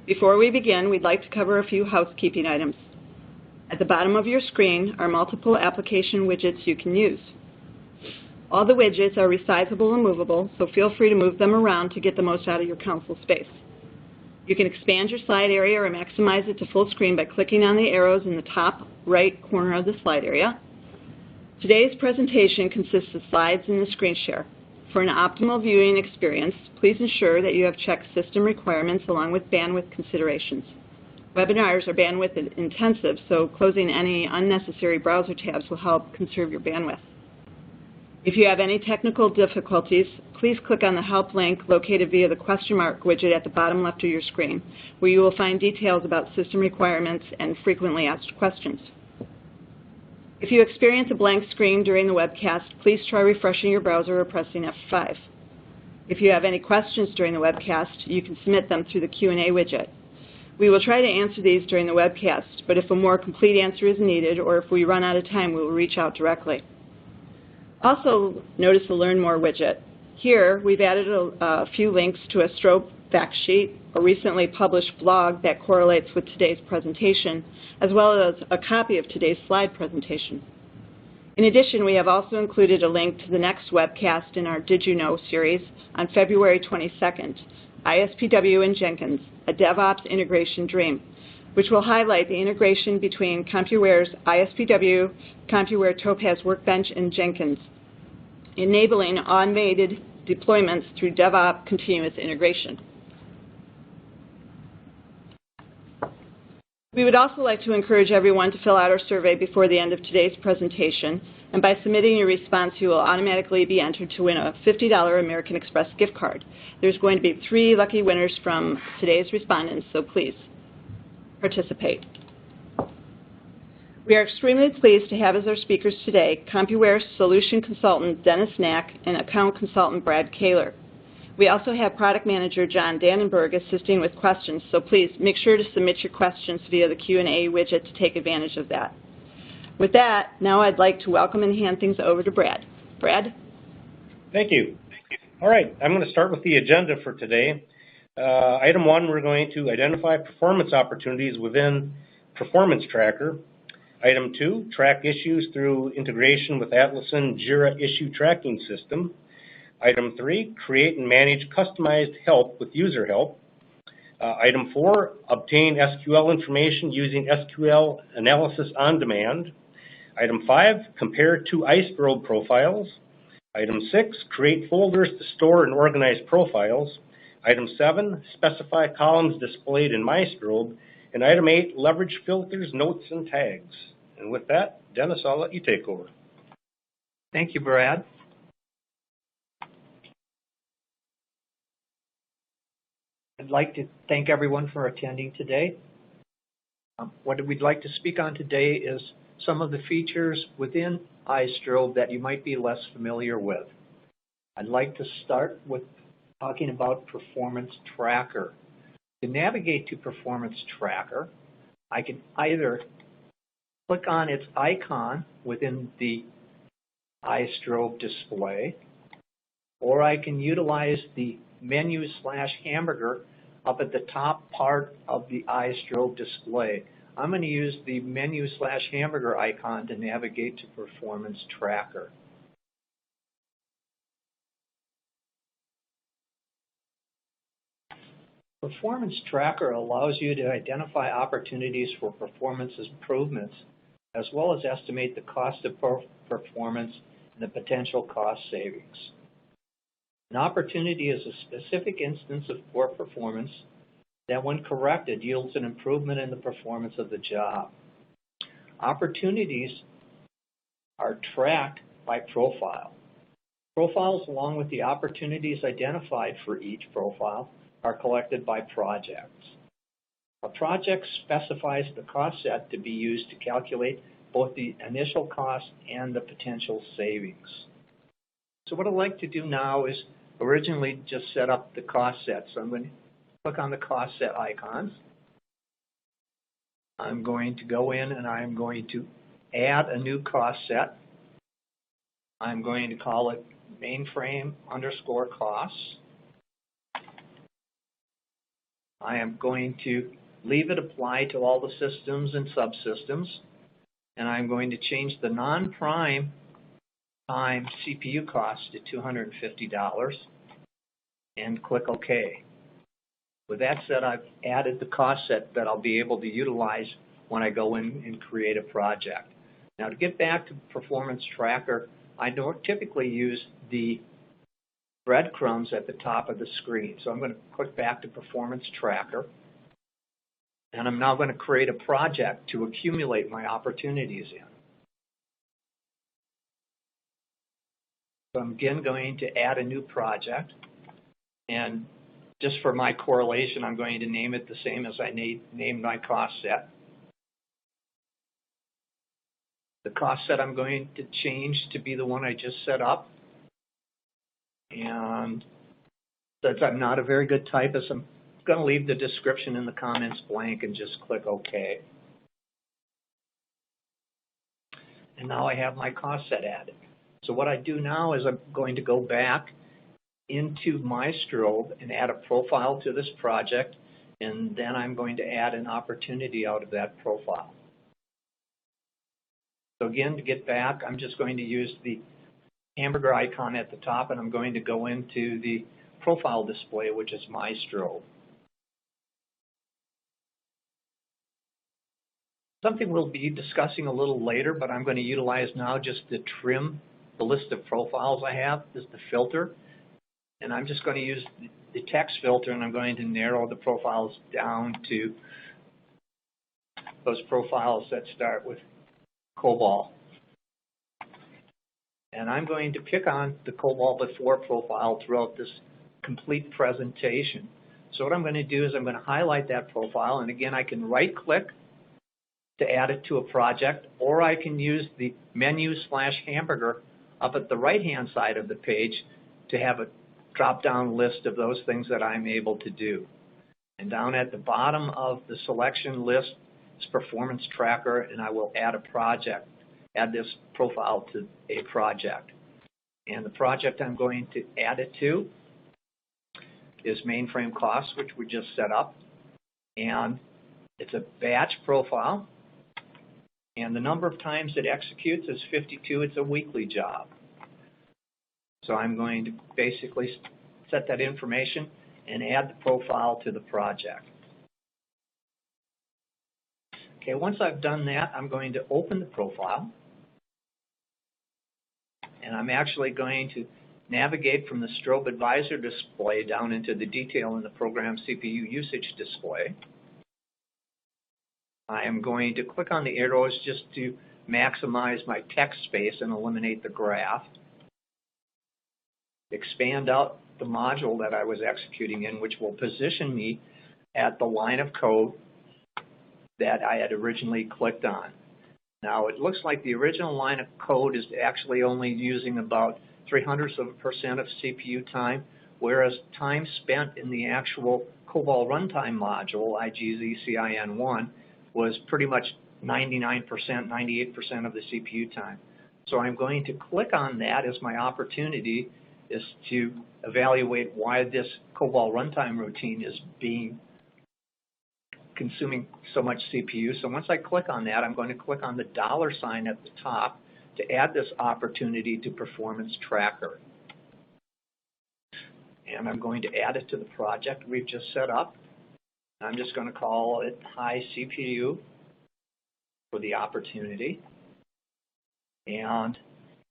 Before we begin, we'd like to cover a few housekeeping items. At the bottom of your screen are multiple application widgets you can use. All the widgets are resizable and movable, so feel free to move them around to get the most out of your console space. You can expand your slide area or maximize it to full screen by clicking on the arrows in the top right corner of the slide area. Today's presentation consists of slides and the screen share. For an optimal viewing experience, please ensure that you have checked system requirements along with bandwidth considerations. Webinars are bandwidth intensive, so closing any unnecessary browser tabs will help conserve your bandwidth. If you have any technical difficulties, please click on the help link located via the question mark widget at the bottom left of your screen, where you will find details about system requirements and frequently asked questions. If you experience a blank screen during the webcast, please try refreshing your browser or pressing F5. If you have any questions during the webcast, you can submit them through the Q&A widget. We will try to answer these during the webcast, but if a more complete answer is needed or if we run out of time, we will reach out directly. Also, notice the Learn More widget. Here, we've added a few links to a Strobe fact sheet, a recently published blog that correlates with today's presentation, as well as a copy of today's slide presentation. In addition, we have also included a link to the next webcast in our Did You Know series on February 22nd, ISPW and Jenkins, a DevOps integration dream, which will highlight the integration between Compuware's ISPW, Compuware Topaz Workbench, and Jenkins, enabling automated deployments through DevOps continuous integration. We would also like to encourage everyone to fill out our survey before the end of today's presentation, and by submitting your response, you will automatically be entered to win a $50 American Express gift card. There's going to be 3 lucky winners from today's respondents, so please participate. We are extremely pleased to have as our speakers today Compuware Solution Consultant Dennis Knack and Account Consultant Brad Kaler. We also have Product Manager John Dannenberg assisting with questions, so please make sure to submit your questions via the Q&A widget to take advantage of that. With that, now I'd like to welcome and hand things over to Brad. Brad? Thank you. All right, I'm going to start with the agenda for today. Item 1, we're going to identify performance opportunities within Performance Tracker. Item 2, track issues through integration with Atlassian Jira Issue Tracking System. Item 3, create and manage customized help with user help. Item 4, obtain SQL information using SQL analysis on demand. Item 5, compare 2 iStrobe profiles. Item 6, create folders to store and organize profiles. Item 7, specify columns displayed in MyStrobe. And item 8, leverage filters, notes, and tags. And with that, Dennis, I'll let you take over. Thank you, Brad. I'd like to thank everyone for attending today. What we'd like to speak on today is some of the features within iStrobe that you might be less familiar with. I'd like to start with talking about Performance Tracker. To navigate to Performance Tracker, I can either click on its icon within the iStrobe display, or I can utilize the menu/hamburger up at the top part of the iStrobe display. I'm going to use the menu/hamburger icon to navigate to Performance Tracker. Performance Tracker allows you to identify opportunities for performance improvements, as well as estimate the cost of performance and the potential cost savings. An opportunity is a specific instance of poor performance that, when corrected, yields an improvement in the performance of the job. Opportunities are tracked by profile. Profiles, along with the opportunities identified for each profile, are collected by projects. A project specifies the cost set to be used to calculate both the initial cost and the potential savings. So what I'd like to do now is originally just set up the cost set. So I'm going to click on the cost set icons. I'm going to go in and I'm going to add a new cost set. I'm going to call it mainframe_costs. I am going to leave it apply to all the systems and subsystems, and I'm going to change the non-prime time CPU cost to $250 and click OK. With that said, I've added the cost set that I'll be able to utilize when I go in and create a project. Now, to get back to Performance Tracker, I don't typically use the breadcrumbs at the top of the screen. So I'm going to click back to Performance Tracker, and I'm now going to create a project to accumulate my opportunities in. So I'm again going to add a new project, and just for my correlation, I'm going to name it the same as I named my cost set. The cost set I'm going to change to be the one I just set up. And since I'm not a very good typist, I'm going to leave the description in the comments blank and just click OK. And now I have my cost set added. So what I do now is I'm going to go back into my Strobe and add a profile to this project, and then I'm going to add an opportunity out of that profile. So again, to get back, I'm just going to use the hamburger icon at the top, and I'm going to go into the profile display, which is my Strobe. Something we'll be discussing a little later, but I'm going to utilize now just to trim the list of profiles I have, is the filter. And I'm just going to use the text filter, and I'm going to narrow the profiles down to those profiles that start with COBOL. And I'm going to pick on the COBOL before profile throughout this complete presentation. So what I'm going to do is I'm going to highlight that profile, and again, I can right-click to add it to a project, or I can use the menu/hamburger up at the right-hand side of the page to have a drop-down list of those things that I'm able to do. And down at the bottom of the selection list is Performance Tracker, and I will add a project, add this profile to a project. And the project I'm going to add it to is Mainframe Costs, which we just set up. And it's a batch profile, and the number of times it executes is 52. It's a weekly job. So I'm going to basically set that information and add the profile to the project. Okay, once I've done that, I'm going to open the profile. And I'm actually going to navigate from the Strobe Advisor display down into the detail in the program CPU usage display. I am going to click on the arrows just to maximize my text space and eliminate the graph. Expand out the module that I was executing in, which will position me at the line of code that I had originally clicked on. Now, it looks like the original line of code is actually only using about 0.03% of CPU time, whereas time spent in the actual COBOL runtime module, IGZCIN1, was pretty much 99%, 98% of the CPU time. So I'm going to click on that as my opportunity is to evaluate why this COBOL runtime routine is consuming so much CPU. So once I click on that, I'm going to click on the $ at the top to add this opportunity to Performance Tracker. And I'm going to add it to the project we've just set up. I'm just going to call it High CPU for the opportunity. And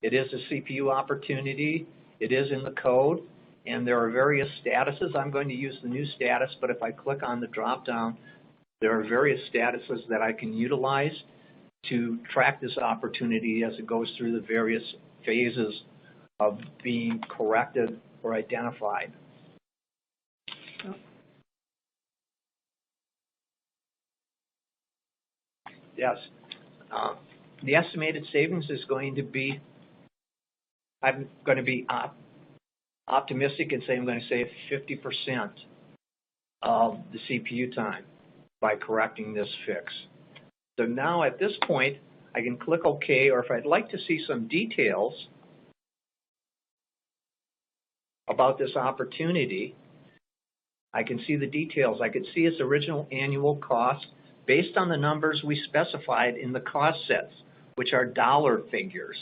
it is a CPU opportunity. It is in the code, and there are various statuses. I'm going to use the new status, but if I click on the drop-down, there are various statuses that I can utilize to track this opportunity as it goes through the various phases of being corrected or identified. Yes, the estimated savings is going to be, I'm going to be optimistic and say I'm going to save 50% of the CPU time by correcting this fix. So now at this point, I can click OK, or if I'd like to see some details about this opportunity, I can see the details. I could see its original annual cost based on the numbers we specified in the cost sets, which are dollar figures.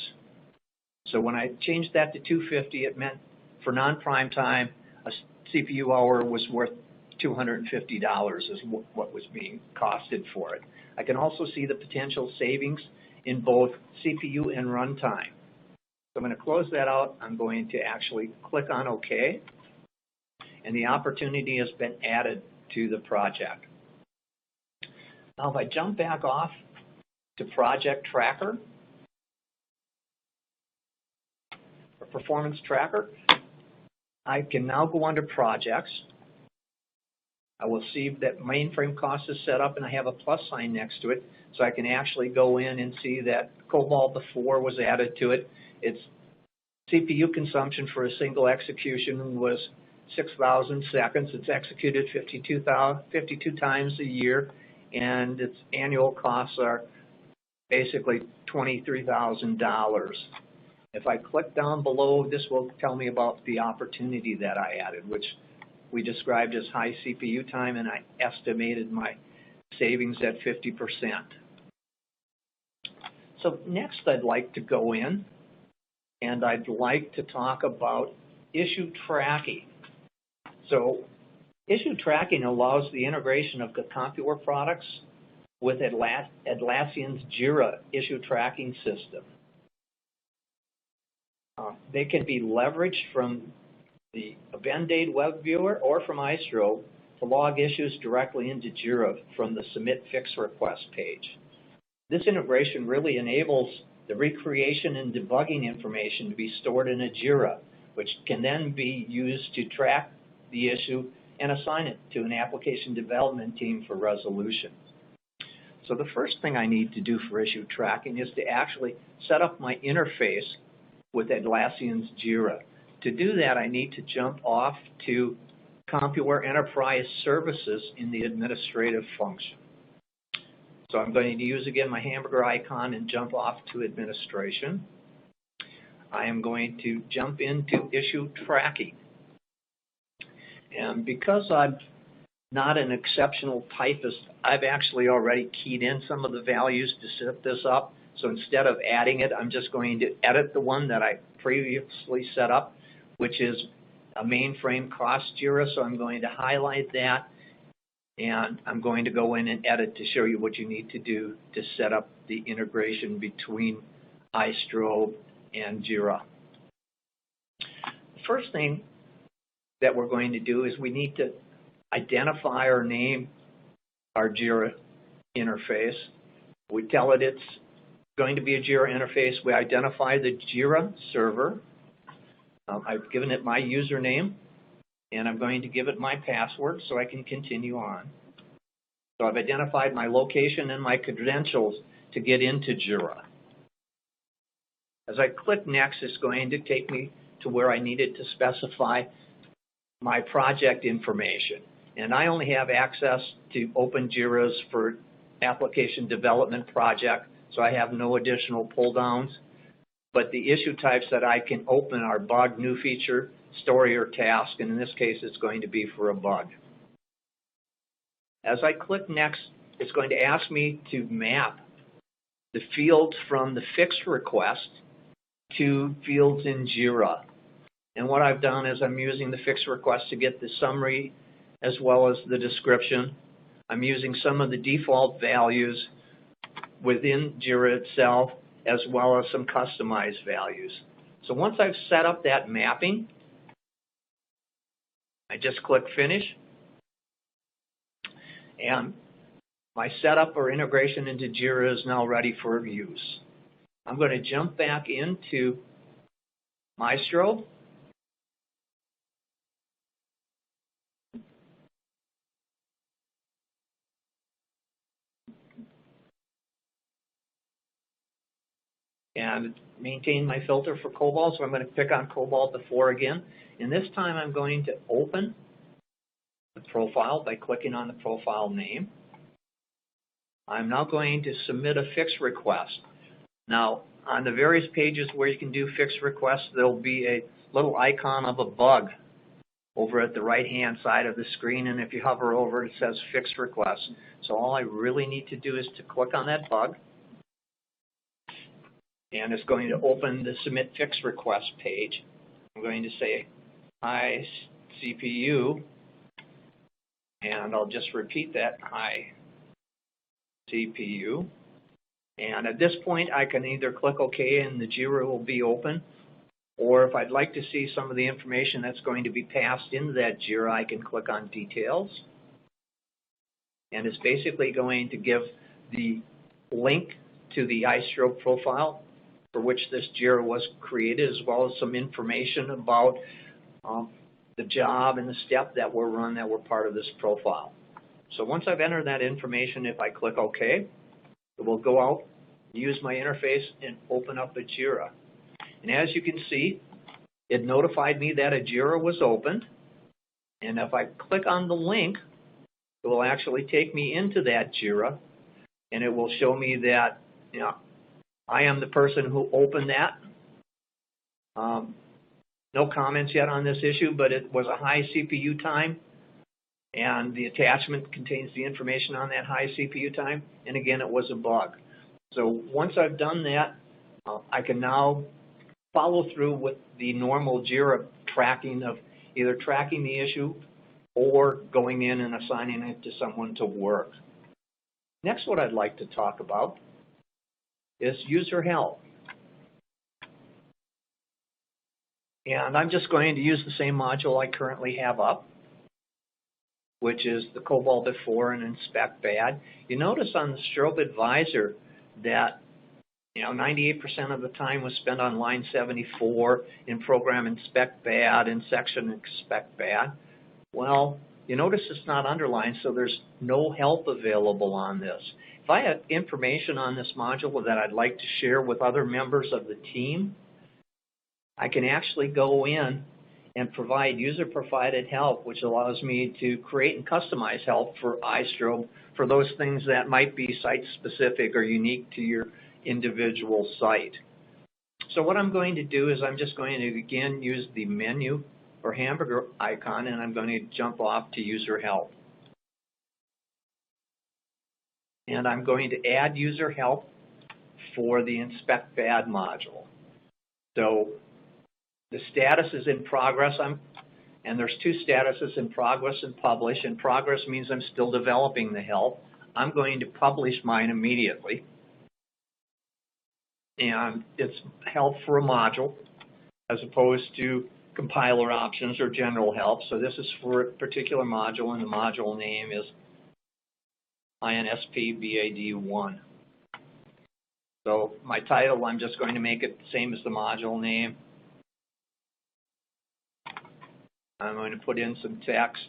So when I changed that to $250, it meant for non-prime time, a CPU hour was worth $250 is what was being costed for it. I can also see the potential savings in both CPU and runtime. So I'm going to close that out. I'm going to actually click on OK, and the opportunity has been added to the project. Now if I jump back off to Project Tracker, or Performance Tracker, I can now go under Projects. I will see that mainframe cost is set up and I have a plus sign next to it, so I can actually go in and see that Cobalt before was added to it. Its CPU consumption for a single execution was 6,000 seconds. It's executed 52 times a year, and its annual costs are basically $23,000. If I click down below, this will tell me about the opportunity that I added, which we described as high CPU time, and I estimated my savings at 50%. So next I'd like to go in and I'd like to talk about issue tracking. So issue tracking allows the integration of the Compuware products with Atlassian's Jira issue tracking system. They can be leveraged from the event date web viewer or from iStrobe to log issues directly into Jira from the Submit Fix Request page. This integration really enables the recreation and debugging information to be stored in a Jira, which can then be used to track the issue and assign it to an application development team for resolution. So the first thing I need to do for issue tracking is to actually set up my interface with Atlassian's Jira. To do that, I need to jump off to Compuware Enterprise Services in the administrative function. So I'm going to use again my hamburger icon and jump off to administration. I am going to jump into issue tracking. And because I'm not an exceptional typist, I've actually already keyed in some of the values to set this up. So instead of adding it, I'm just going to edit the one that I previously set up, which is a mainframe cost Jira. So I'm going to highlight that, and I'm going to go in and edit to show you what you need to do to set up the integration between iStrobe and Jira. The first thing that we're going to do is we need to identify or name our Jira interface. We tell it it's going to be a Jira interface. We identify the Jira server. I've given it my username, and I'm going to give it my password so I can continue on. So I've identified my location and my credentials to get into Jira. As I click Next, it's going to take me to where I needed to specify my project information. And I only have access to open Jiras for application development project, so I have no additional pull downs. But the issue types that I can open are bug, new feature, story, or task, and in this case it's going to be for a bug. As I click Next, it's going to ask me to map the fields from the fix request to fields in Jira. And what I've done is I'm using the fix request to get the summary as well as the description. I'm using some of the default values within Jira itself, as well as some customized values. So once I've set up that mapping, I just click Finish, and my setup or integration into Jira is now ready for use. I'm going to jump back into iStrobe. And maintain my filter for Cobalt, so I'm going to pick on Cobalt before again. And this time I'm going to open the profile by clicking on the profile name. I'm now going to submit a fix request. Now, on the various pages where you can do fix requests, there'll be a little icon of a bug over at the right-hand side of the screen, and if you hover over it, it says Fix Request. So all I really need to do is to click on that bug, and it's going to open the Submit Fix Request page. I'm going to say, hi, CPU, and I'll just repeat that, hi, CPU. And at this point, I can either click OK and the JIRA will be open, or if I'd like to see some of the information that's going to be passed into that JIRA, I can click on Details. And it's basically going to give the link to the iStrobe profile for which this JIRA was created, as well as some information about the job and the step that were run that were part of this profile. So once I've entered that information, if I click OK, it will go out, use my interface, and open up a JIRA. And as you can see, it notified me that a JIRA was opened. And if I click on the link, it will actually take me into that JIRA, and it will show me that, you know, I am the person who opened that. No comments yet on this issue, but it was a high CPU time, and the attachment contains the information on that high CPU time, and again, it was a bug. So once I've done that, I can now follow through with the normal JIRA tracking of either tracking the issue or going in and assigning it to someone to work. Next, what I'd like to talk about is user help. And I'm just going to use the same module I currently have up, which is the Cobalt Before and Inspect Bad. You notice on the Strobe Advisor that 98% of the time was spent on line 74 in Program Inspect Bad and Section Inspect Bad. Well, you notice it's not underlined, so there's no help available on this. If I had information on this module that I'd like to share with other members of the team, I can actually go in and provide user-provided help, which allows me to create and customize help for iStrobe for those things that might be site-specific or unique to your individual site. So what I'm going to do is I'm just going to, again, use the menu or hamburger icon, and I'm going to jump off to user help. And I'm going to add user help for the Inspect Bad module. So the status is in progress, and there's two statuses, in progress and publish. In progress means I'm still developing the help. I'm going to publish mine immediately. And it's help for a module as opposed to compiler options or general help. So this is for a particular module, and the module name is INSP-BAD1. So my title, I'm just going to make it the same as the module name. I'm going to put in some text.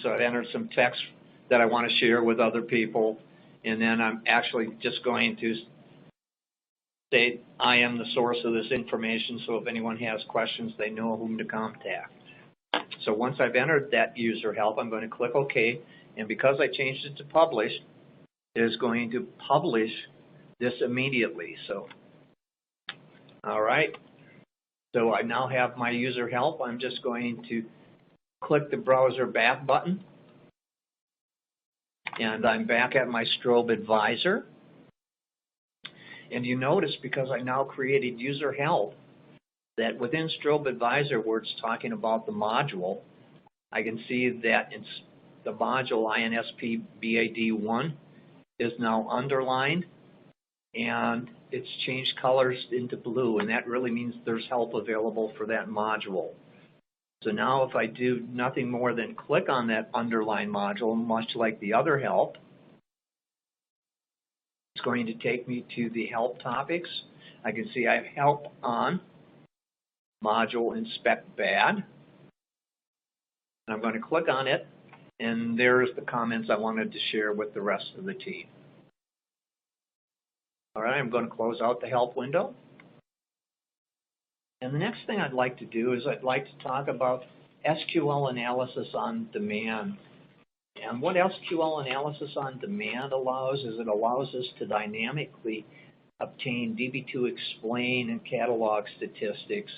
So I've entered some text that I want to share with other people, and then I'm actually just going to state I am the source of this information, so if anyone has questions, they know whom to contact. So once I've entered that user help, I'm going to click OK, and because I changed it to publish, it is going to publish this immediately. So, all right. So I now have my user help. I'm just going to click the browser back button, and I'm back at my Strobe Advisor. And you notice, because I now created user help, that within Strobe Advisor, where it's talking about the module, I can see that it's the module INSP-BAD1 is now underlined, and it's changed colors into blue, and that really means there's help available for that module. So now if I do nothing more than click on that underlined module, much like the other help, it's going to take me to the help topics. I can see I have help on module Inspect Bad. And I'm going to click on it, and there's the comments I wanted to share with the rest of the team. All right, I'm going to close out the help window. And the next thing I'd like to do is I'd like to talk about SQL analysis on demand. And what SQL analysis on demand allows is it allows us to dynamically obtain DB2 explain and catalog statistics.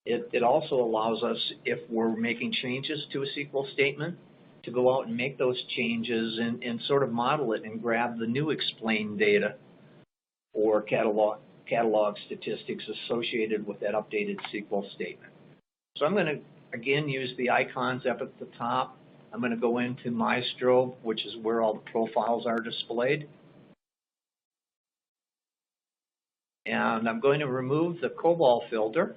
It also allows us, if we're making changes to a SQL statement, to go out and make those changes and sort of model it and grab the new explain data or catalog statistics associated with that updated SQL statement. So I'm going to, again, use the icons up at the top. I'm going to go into my Strobe, which is where all the profiles are displayed. And I'm going to remove the COBOL filter.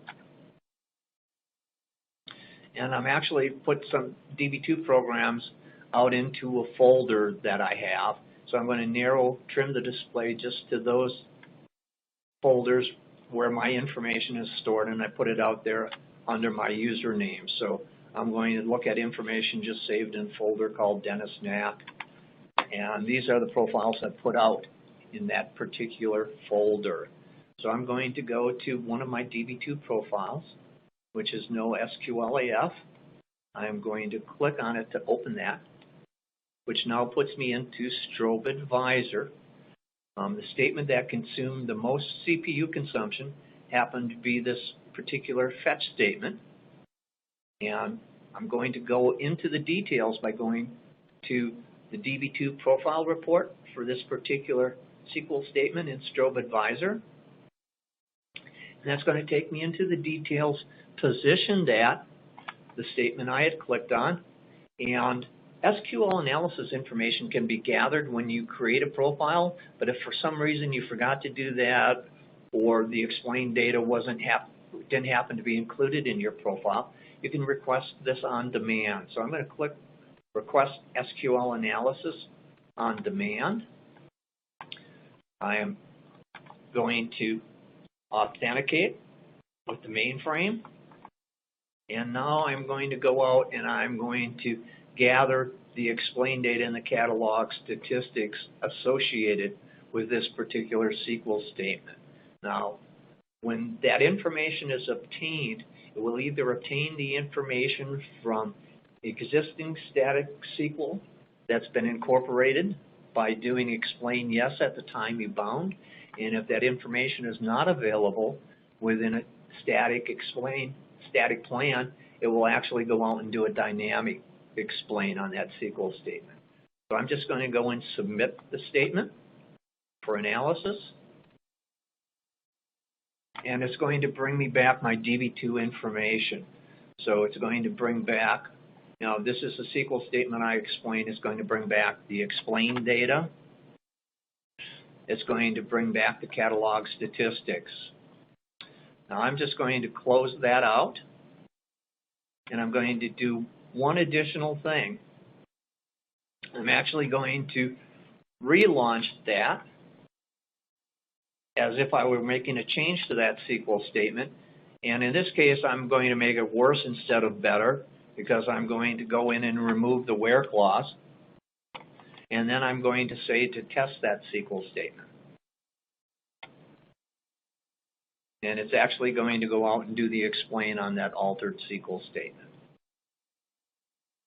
And I'm actually put some DB2 programs out into a folder that I have. So I'm going to trim the display just to those folders where my information is stored, and I put it out there under my username. So I'm going to look at information just saved in a folder called Dennis Knapp. And these are the profiles I put out in that particular folder. So I'm going to go to one of my DB2 profiles, which is no SQLAF. I'm going to click on it to open that, which now puts me into Strobe Advisor. The statement that consumed the most CPU consumption happened to be this particular fetch statement. And I'm going to go into the details by going to the DB2 profile report for this particular SQL statement in Strobe Advisor. And that's going to take me into the details positioned at the statement I had clicked on. And SQL analysis information can be gathered when you create a profile, but if for some reason you forgot to do that or the explained data didn't happen to be included in your profile, you can request this on demand. So I'm going to click Request SQL Analysis on Demand. I am going to authenticate with the mainframe. And now I'm going to go out and I'm going to gather the explained data and the catalog statistics associated with this particular SQL statement. Now, when that information is obtained, it will either obtain the information from existing static SQL that's been incorporated by doing explain yes at the time you bound, and if that information is not available within a static plan, it will actually go out and do a dynamic explain on that SQL statement. So I'm just going to go and submit the statement for analysis. And it's going to bring me back my DB2 information. So it's going to bring back, this is the SQL statement I explained. It's going to bring back the explained data. It's going to bring back the catalog statistics. Now I'm just going to close that out. And I'm going to do one additional thing. I'm actually going to relaunch that as if I were making a change to that SQL statement. And in this case, I'm going to make it worse instead of better, because I'm going to go in and remove the where clause. And then I'm going to say to test that SQL statement. And it's actually going to go out and do the explain on that altered SQL statement.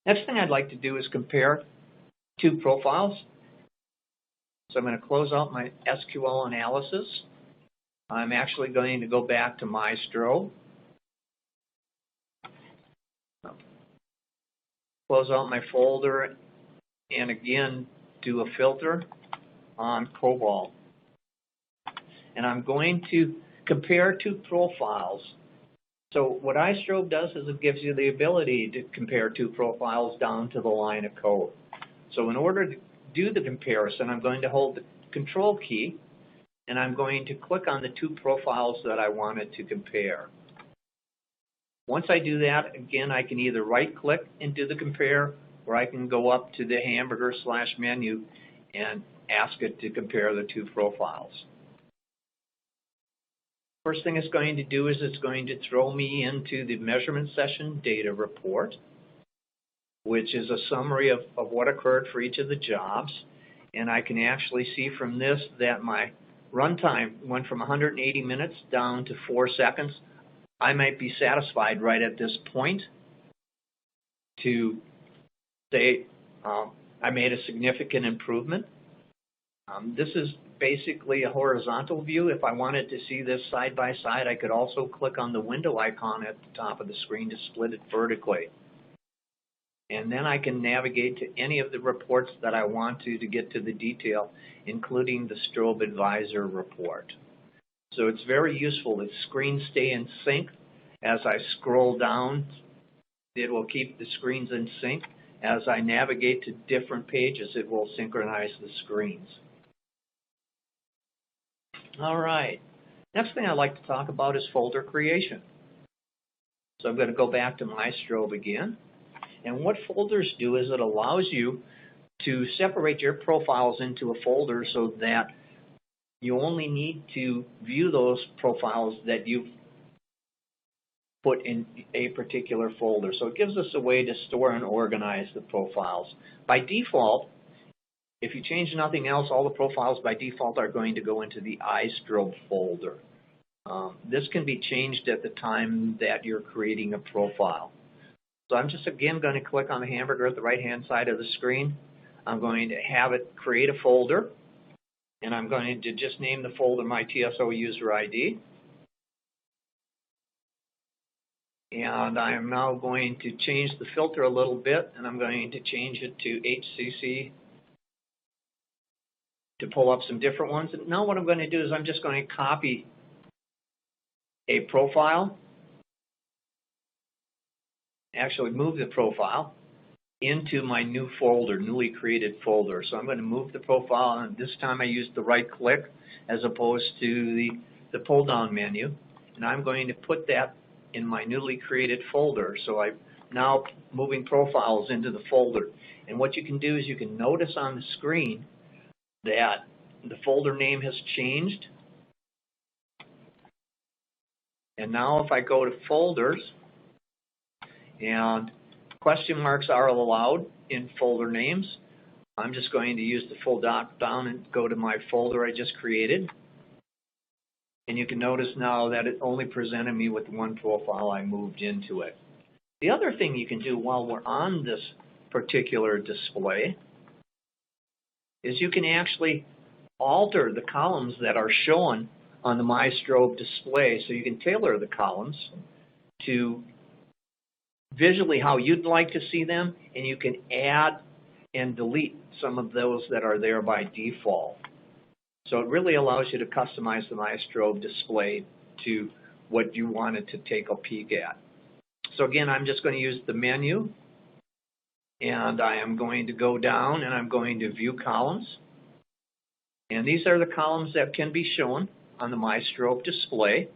Next thing I'd like to do is compare two profiles. So I'm going to close out my SQL analysis. I'm actually going to go back to my Strobe. Close out my folder and again do a filter on COBOL. And I'm going to compare two profiles. So what iStrobe does is it gives you the ability to compare two profiles down to the line of code. So in order to do the comparison, I'm going to hold the Control key, and I'm going to click on the two profiles that I wanted to compare. Once I do that, again, I can either right-click and do the compare, or I can go up to the hamburger/menu and ask it to compare the two profiles. First thing it's going to do is it's going to throw me into the measurement session data report, which is a summary of what occurred for each of the jobs. And I can actually see from this that my runtime went from 180 minutes down to 4 seconds. I might be satisfied right at this point to say I made a significant improvement. This is basically a horizontal view. If I wanted to see this side by side, I could also click on the window icon at the top of the screen to split it vertically. And then I can navigate to any of the reports that I want to get to the detail, including the Strobe Advisor report. So it's very useful. The screens stay in sync. As I scroll down, it will keep the screens in sync. As I navigate to different pages, it will synchronize the screens. All right. Next thing I'd like to talk about is folder creation. So I'm going to go back to my Strobe again. And what folders do is it allows you to separate your profiles into a folder so that you only need to view those profiles that you've put in a particular folder. So it gives us a way to store and organize the profiles. By default, if you change nothing else, all the profiles by default are going to go into the iStrobe folder. This can be changed at the time that you're creating a profile. So I'm just again going to click on the hamburger at the right-hand side of the screen. I'm going to have it create a folder, and I'm going to just name the folder my TSO user ID. And I am now going to change the filter a little bit, and I'm going to change it to HCC to pull up some different ones. And now what I'm going to do is I'm just going to copy a profile, actually move the profile into my new folder, newly created folder. So I'm going to move the profile, and this time I used the right click as opposed to the pull down menu. And I'm going to put that in my newly created folder. So I'm now moving profiles into the folder. And what you can do is you can notice on the screen that the folder name has changed. And now if I go to folders, and question marks are allowed in folder names, I'm just going to use the full drop down and go to my folder I just created. And you can notice now that it only presented me with one profile I moved into it. The other thing you can do while we're on this particular display is you can actually alter the columns that are shown on the My Strobe display. So you can tailor the columns to visually how you'd like to see them, and you can add and delete some of those that are there by default. So it really allows you to customize the My Strobe display to what you wanted to take a peek at. So again, I'm just going to use the menu, and I am going to go down and I'm going to view columns. And these are the columns that can be shown on the My Strobe display.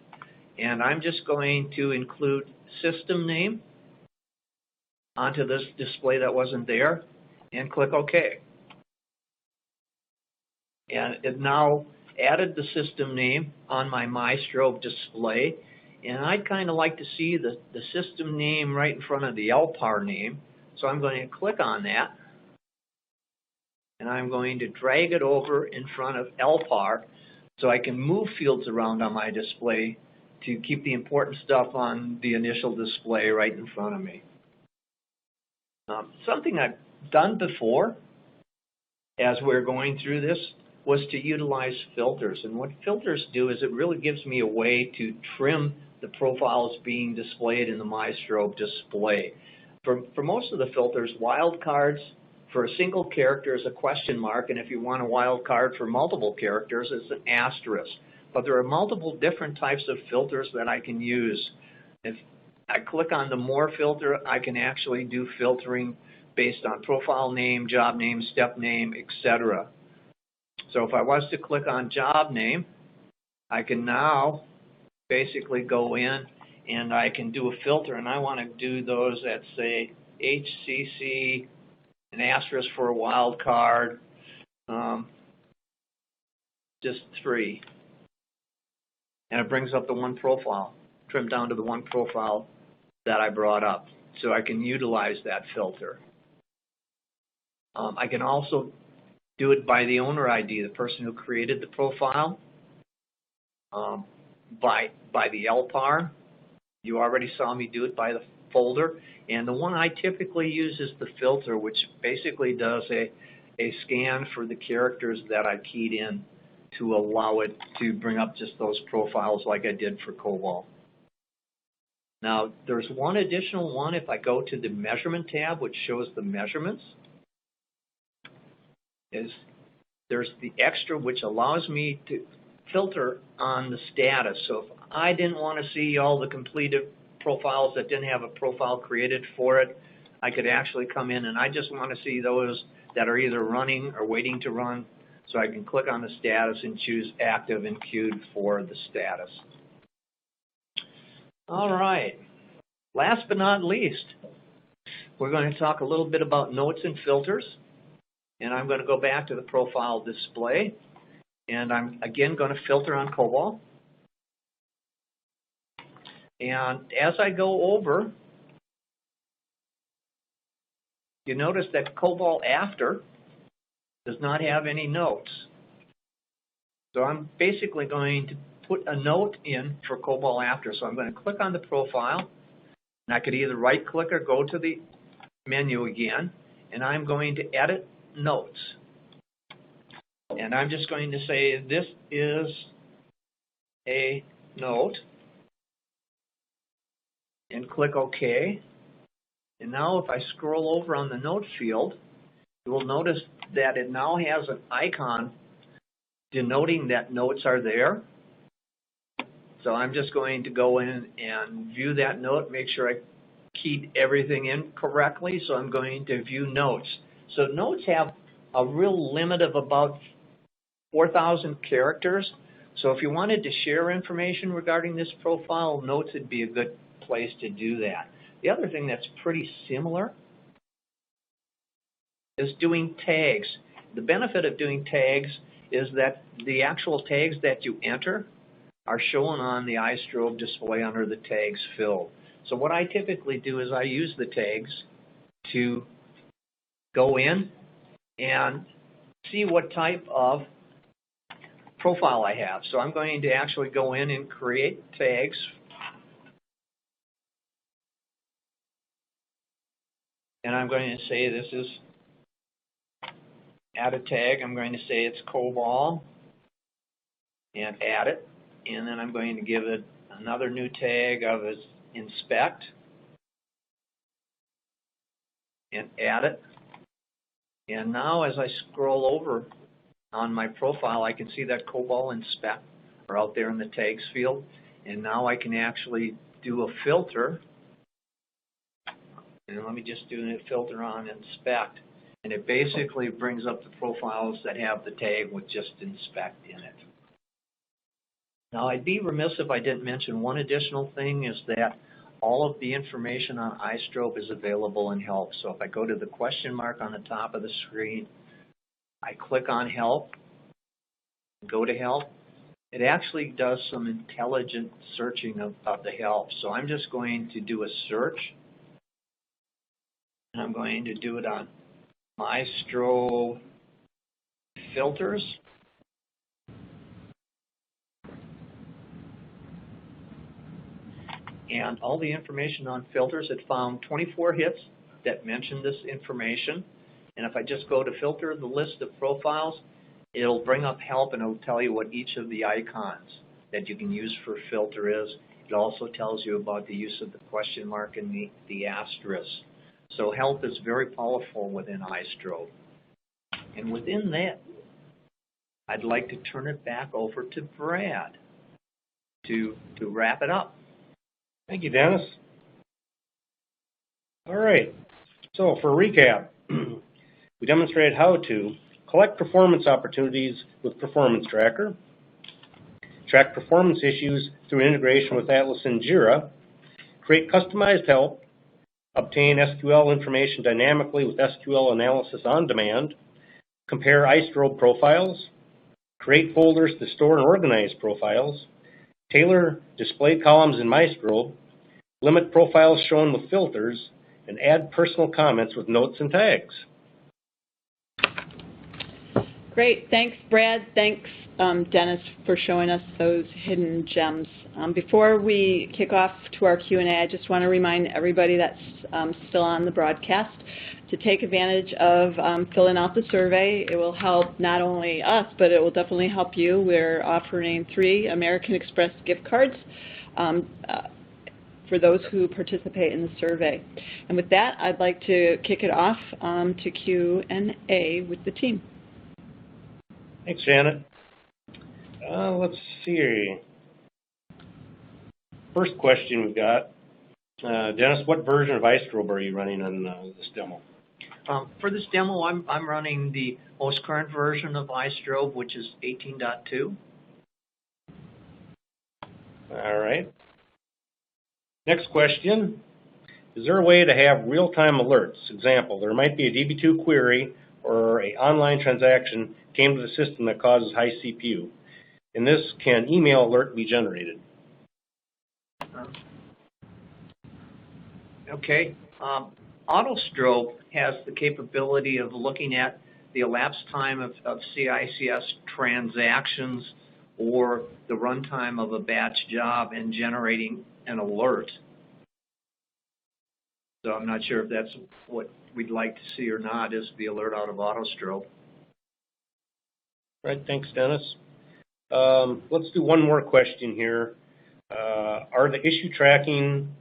And I'm just going to include system name onto this display that wasn't there and click OK. And it now added the system name on my Strobe display. And I'd kind of like to see the system name right in front of the LPAR name. So I'm going to click on that. And I'm going to drag it over in front of LPAR so I can move fields around on my display to keep the important stuff on the initial display right in front of me. Something I've done before as we're going through this was to utilize filters. And what filters do is it really gives me a way to trim the profiles being displayed in the My Strobe display. For most of the filters, wildcards for a single character is a question mark, and if you want a wildcard for multiple characters, it's an asterisk. But there are multiple different types of filters that I can use. If I click on the More filter, I can actually do filtering based on profile name, job name, step name, etc. So if I was to click on job name, I can now basically go in and I can do a filter, and I want to do those that say HCC, an asterisk for a wild card, just 3. And it brings up the one profile, trimmed down to the one profile that I brought up. So I can utilize that filter. I can also do it by the owner ID, the person who created the profile, by the LPAR. You already saw me do it by folder. And the one I typically use is the filter, which basically does a scan for the characters that I keyed in to allow it to bring up just those profiles like I did for COBOL. Now, there's one additional one if I go to the measurement tab, which shows the measurements. There's the extra, which allows me to filter on the status. So if I didn't want to see all the completed profiles that didn't have a profile created for it, I could actually come in and I just want to see those that are either running or waiting to run. So I can click on the status and choose active and queued for the status. All right. Last but not least, we're going to talk a little bit about notes and filters. And I'm going to go back to the profile display. And I'm again going to filter on COBOL. And as I go over, you notice that COBOL after does not have any notes. So I'm basically going to put a note in for COBOL after. So I'm going to click on the profile, and I could either right click or go to the menu again, and I'm going to edit notes. And I'm just going to say this is a note, and click OK. And now if I scroll over on the note field, you will notice that it now has an icon denoting that notes are there. So I'm just going to go in and view that note, make sure I keyed everything in correctly. So I'm going to view notes. So notes have a real limit of about 4,000 characters. So if you wanted to share information regarding this profile, notes would be a good place to do that. The other thing that's pretty similar is doing tags. The benefit of doing tags is that the actual tags that you enter are shown on the iStrobe display under the tags field. So what I typically do is I use the tags to go in and see what type of profile I have. So I'm going to actually go in and create tags. And I'm going to say this is add a tag. I'm going to say it's COBOL and add it. And then I'm going to give it another new tag of inspect and add it. And now as I scroll over on my profile, I can see that COBOL inspect are out there in the tags field. And now I can actually do a filter. And let me just do a filter on inspect. And it basically brings up the profiles that have the tag with just inspect in it. Now, I'd be remiss if I didn't mention one additional thing is that all of the information on iStrobe is available in help. So if I go to the question mark on the top of the screen, I click on help, go to help, it actually does some intelligent searching of the help. So I'm just going to do a search. And I'm going to do it on iStrobe filters. And all the information on filters, it found 24 hits that mention this information. And if I just go to filter the list of profiles, it'll bring up help and it'll tell you what each of the icons that you can use for filter is. It also tells you about the use of the question mark and the asterisk. So help is very powerful within iStrobe. And within that, I'd like to turn it back over to Brad to wrap it up. Thank you, Dennis. All right. So for recap, we demonstrated how to collect performance opportunities with Performance Tracker, track performance issues through integration with Atlas and Jira, create customized help, obtain SQL information dynamically with SQL analysis on demand, compare iStrobe profiles, create folders to store and organize profiles, tailor display columns in MyStrobe, limit profiles shown with filters, and add personal comments with notes and tags. Great. Thanks, Brad. Thanks, Dennis, for showing us those hidden gems. Before we kick off to our Q&A, I just want to remind everybody that's still on the broadcast to take advantage of filling out the survey. It will help not only us, but it will definitely help you. We're offering 3 American Express gift cards for those who participate in the survey. And with that, I'd like to kick it off to Q&A with the team. Thanks, Janet. Let's see. First question we've got. Dennis, what version of iStrobe are you running on this demo? For this demo, I'm running the most current version of iStrobe, which is 18.2. All right. Next question. Is there a way to have real-time alerts? Example, there might be a DB2 query or an online transaction came to the system that causes high CPU. In this, can email alert be generated? Okay. AutoStrobe has the capability of looking at the elapsed time of CICS transactions or the runtime of a batch job and generating an alert. So I'm not sure if that's what we'd like to see or not, is the alert out of AutoStrobe. Right, thanks, Dennis. Let's do one more question here. Are the issue tracking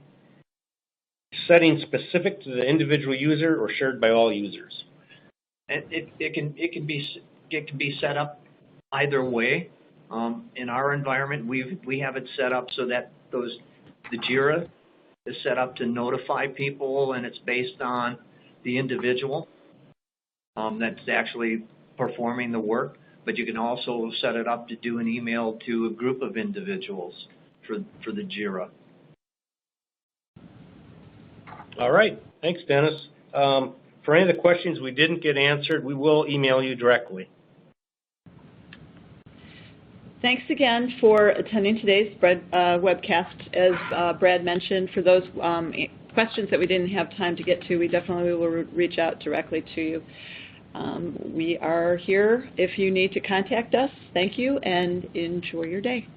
settings specific to the individual user or shared by all users? It can be set up either way. In our environment, we have it set up so that the JIRA is set up to notify people, and it's based on the individual that's actually performing the work. But you can also set it up to do an email to a group of individuals for the JIRA. All right. Thanks, Dennis. For any of the questions we didn't get answered, we will email you directly. Thanks again for attending today's webcast. As Brad mentioned, for those questions that we didn't have time to get to, we definitely will reach out directly to you. We are here if you need to contact us. Thank you, and enjoy your day.